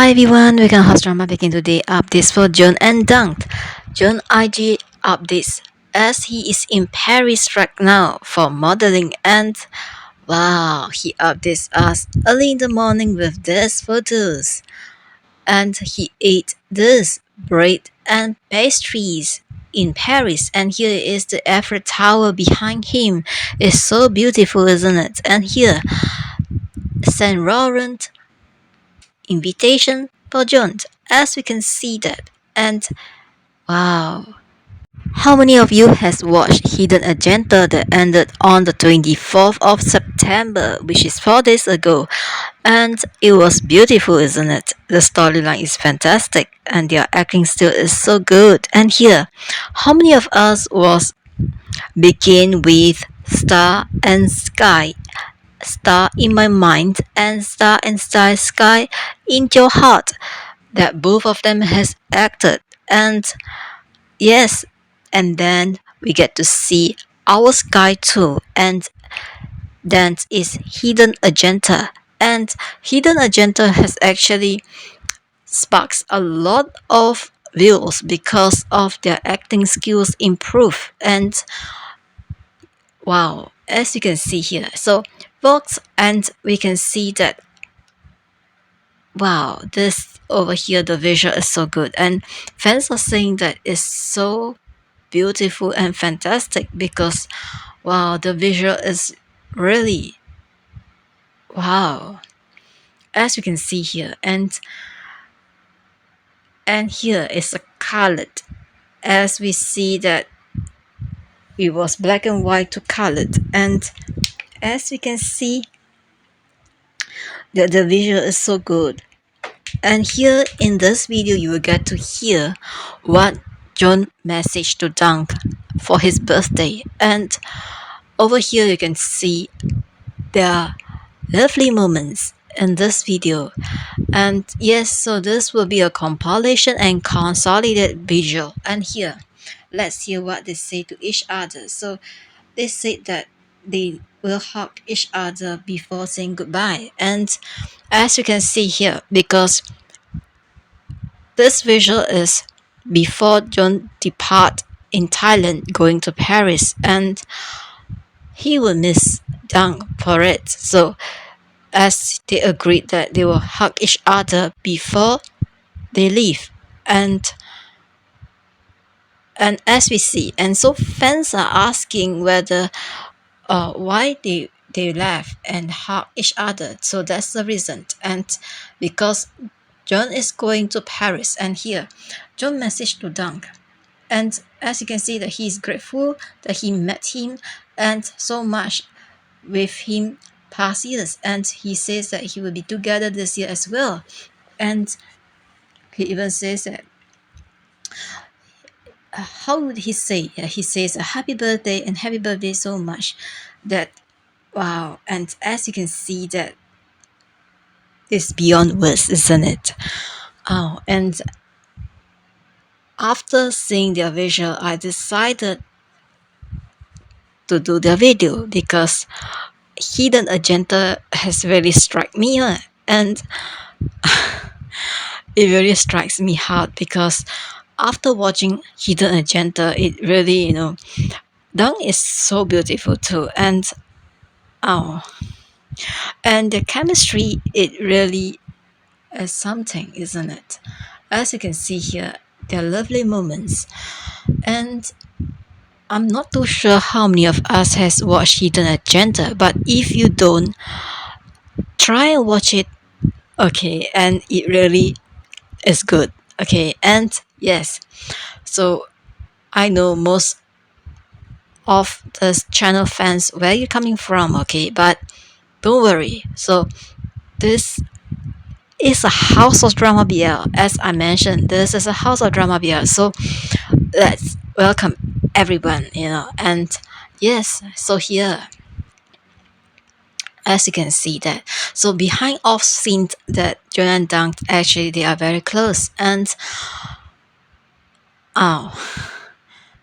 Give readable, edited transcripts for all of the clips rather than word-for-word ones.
Hi everyone, we're gonna host drama begin today updates for Joong and Dunk. Joong IG updates as he is in Paris right now for modeling and wow, he updates us early in the morning with these photos. And he ate this bread and pastries in Paris, and here is the Eiffel Tower behind him. It's so beautiful, isn't it? And here, Saint Laurent invitation for John, as we can see that. And wow, how many of you has watched Hidden Agenda that ended on the 24th of September, which is 4 days ago? And it was beautiful, isn't it? The storyline is fantastic and their acting still is so good. And here, how many of us was begin with Star and Sky? Star in my mind and Star and Sky in your heart, that both of them has acted. And yes, and then we get to see our Sky too, and that is Hidden Agenda. And Hidden Agenda has actually sparks a lot of views because of their acting skills improve. And wow, as you can see here, so votes, and we can see that wow, this over here, the visual is so good, and fans are saying that it's so beautiful and fantastic because wow, the visual is really wow, as you can see here. And here is a colored, as we see that it was black and white to colored. And as we can see that the visual is so good. And here in this video, you will get to hear what John messaged to Dunk for his birthday. And over here, you can see their lovely moments in this video. And yes, so this will be a compilation and consolidated visual. And here, let's hear what they say to each other. So they said that they will hug each other before saying goodbye. And as you can see here, because this visual is before John depart in Thailand going to Paris, and he will miss Dunk for it. So as they agreed that they will hug each other before they leave. And as we see, and so fans are asking whether why they laugh and hug each other. So that's the reason. And because John is going to Paris, and here John messaged to Dunk, and as you can see that he is grateful that he met him and so much with him past years, and he says that he will be together this year as well. And he even says that how would he say? He says a happy birthday and happy birthday so much that wow. And as you can see that it's beyond words, isn't it? Oh, and after seeing their visual, I decided to do the video because Hidden Agenda has really struck me, and it really strikes me hard because after watching Hidden Agenda, it really, Dunk is so beautiful too, and oh, and the chemistry, it really is something, isn't it? As you can see here, there are lovely moments, and I'm not too sure how many of us has watched Hidden Agenda, but if you don't, try and watch it, okay? And it really is good, okay? And yes, so I know most of the channel fans where you're coming from, okay? But don't worry. So this is a house of drama BL, as I mentioned. This is a house of drama BL. So let's welcome everyone, and yes, so here, as you can see that, so behind off scenes that Joong and Dunk, actually they are very close. And oh,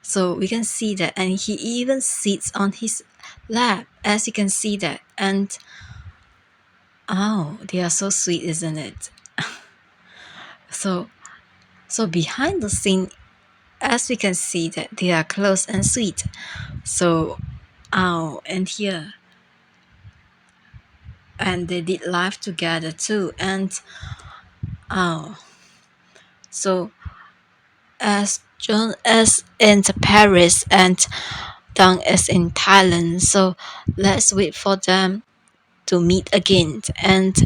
so we can see that, and he even sits on his lap, as you can see that. And oh, they are so sweet, isn't it? so behind the scene, as we can see that they are close and sweet. So and here, and they did live together too. And so as John is in Paris and Dunk is in Thailand, so let's wait for them to meet again. And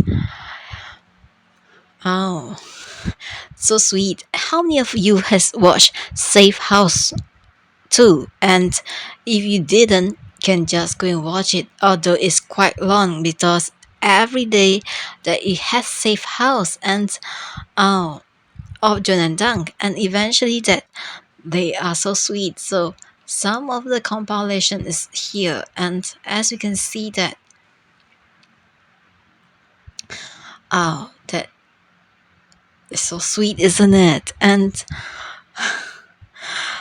so sweet. How many of you has watched Safe House too? And if you didn't, can just go and watch it, although it's quite long, because every day that it has Safe House and of John and Dunk, and eventually that they are so sweet. So some of the compilation is here, and as you can see that that is so sweet, isn't it? And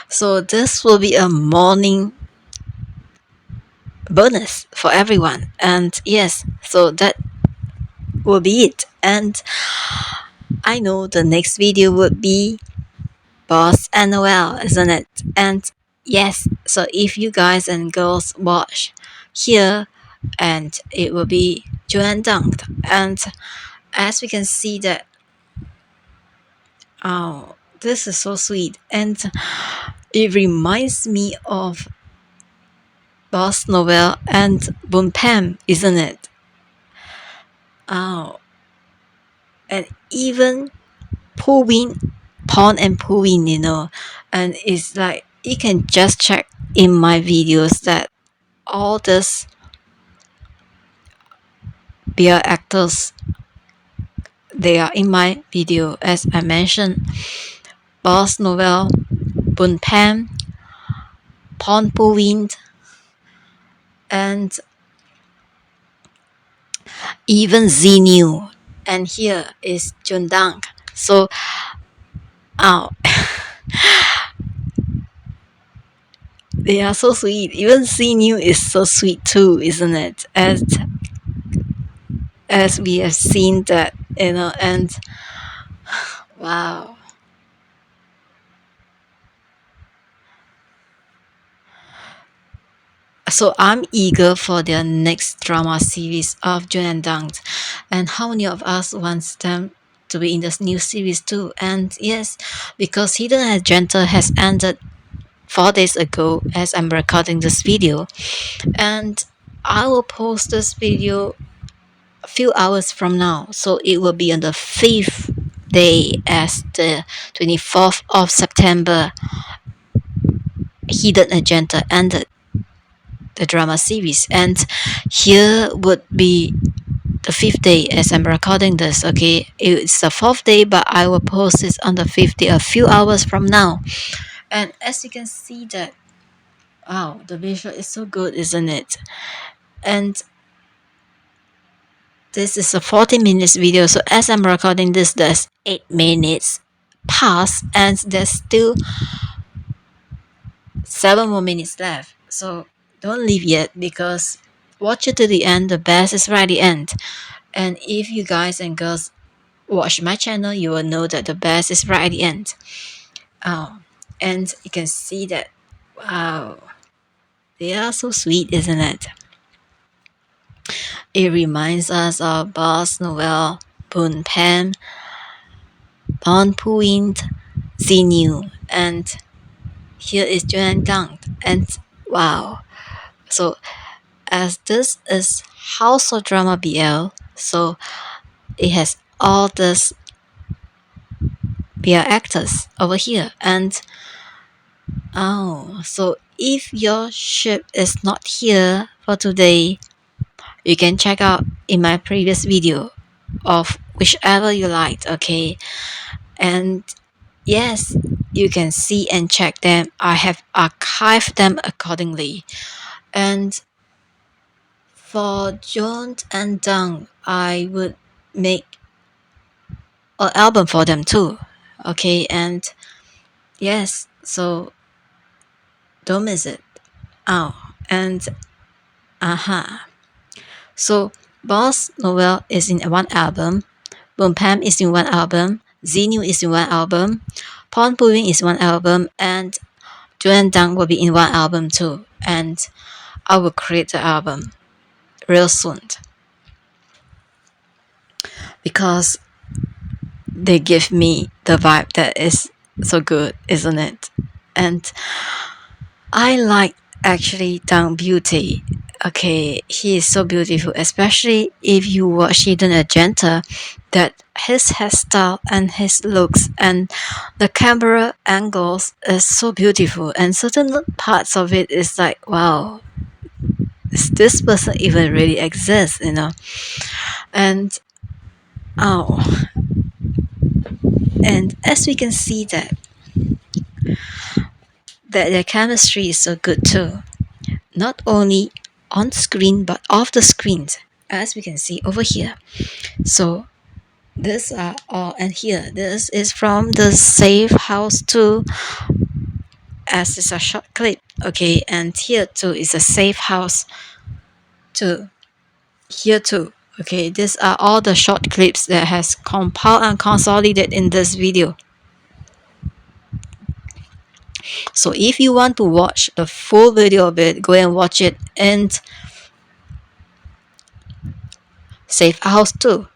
so this will be a morning bonus for everyone. And yes, so that will be it. And I know the next video would be Boss and Noel, isn't it? And yes, so if you guys and girls watch here, and it will be JoongDunk. And as we can see that this is so sweet, and it reminds me of Boss Noel and Boom Pam, isn't it? And even Phuwin, Pond and Phuwin, and it's like you can just check in my videos that all this beer actors, they are in my video. As I mentioned, Boss Noel, Bun Pam, Pond Phuwin, and even Zenu. And here is JoongDunk. So they are so sweet. Even Zenu is so sweet too, isn't it? As we have seen that, and wow. So I'm eager for their next drama series of JoongDunk, and how many of us wants them to be in this new series too? And yes, because Hiddenagenda has ended 4 days ago as I'm recording this video, and I will post this video a few hours from now, so it will be on the 5th day as the 24th of September. Hiddenagenda ended the drama series, and here would be the 5th day as I'm recording this. Okay, it's the 4th day, but I will post this on the 5th day a few hours from now. And as you can see that, wow, the visual is so good, isn't it? And this is a 40 minutes video, so as I'm recording this, there's 8 minutes past, and there's still 7 more minutes left. So don't leave yet, because watch it to the end. The best is right at the end. And if you guys and girls watch my channel, you will know that the best is right at the end. And you can see that, wow, they are so sweet, isn't it? It reminds us of Boss Noel, Boon Pam, Bon Phuwin, Zenu, and here is JoongDunk. And wow, so as this is House of Drama BL, so it has all this BL actors over here. And so if your ship is not here for today, you can check out in my previous video of whichever you liked. Okay, and yes, you can see and check them. I have archived them accordingly. And for Joon and Dunk, I would make an album for them too. Okay, and yes, so don't miss it. And so Boss Noel is in one album, Boom Pam is in one album, Xenu is in one album, Phuwin is one album, and JoongDunk will be in one album too. And I will create the album real soon because they give me the vibe that is so good, isn't it? And I like actually Dunk Beauty. Okay, he is so beautiful, especially if you watch Hidden Agenda, that his hairstyle and his looks and the camera angles is so beautiful, and certain parts of it is like, wow, does this person even really exist, you know? And oh, and as we can see that their chemistry is so good too, not only on screen but off the screens, as we can see over here. So this are all, and here this is from the Safe House 2, as it's a short clip. Okay, and here too is a Safe House 2, here too. Okay, these are all the short clips that has compiled and consolidated in this video. So if you want to watch the full video of it, go and watch it in Safe House 2.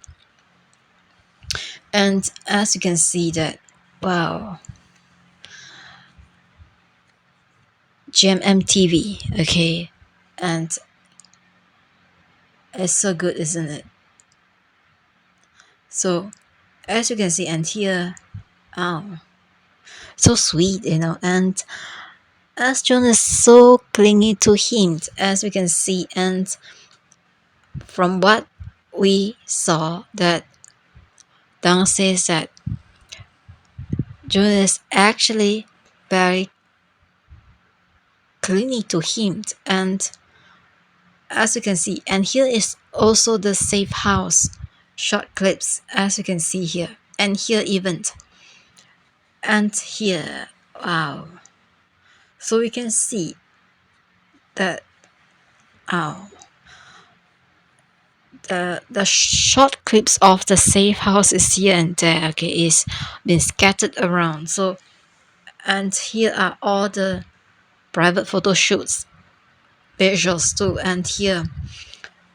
And as you can see that, wow, gmmtv, okay, and it's so good, isn't it? So as you can see, and here, oh, so sweet, you know, and as Joon is so clingy to him, as we can see, and from what we saw, that Dang says that Joon is actually very clingy to him, and as you can see, and here is also the Safe House short clips, as you can see here, and here even, and here, wow. So we can see that, oh, the short clips of the Safe House is here and there, okay, is been scattered around. So, and here are all the private photo shoots visuals too, and here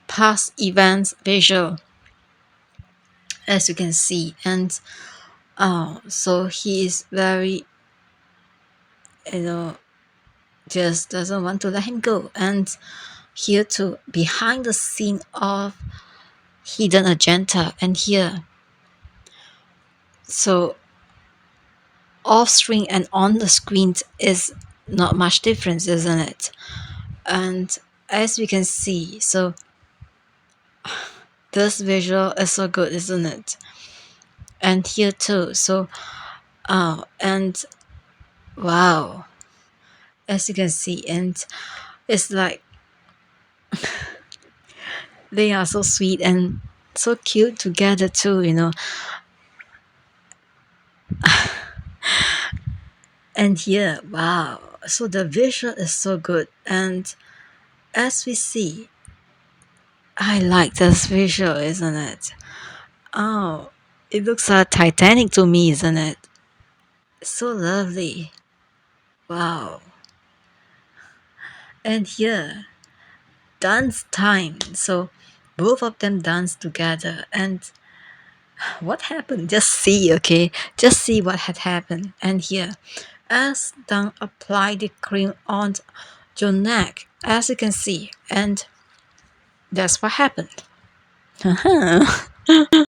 past events visual, as you can see. And oh, so he is very, you know, just doesn't want to let him go. And here too, behind the scene of Hidden Agenda, and here, so off screen and on the screen is not much difference, isn't it? And as we can see, so this visual is so good, isn't it? And here too, so oh, and wow, as you can see, and it's like they are so sweet and so cute together too, you know. And here, wow, so the visual is so good, and as we see, I like this visual, isn't it? Oh, it looks like Titanic to me, isn't it? So lovely. Wow. And here, dance time. So both of them dance together. And what happened? Just see, okay? Just see what had happened. And here, as Dang applied the cream on Joon's neck, as you can see, and that's what happened.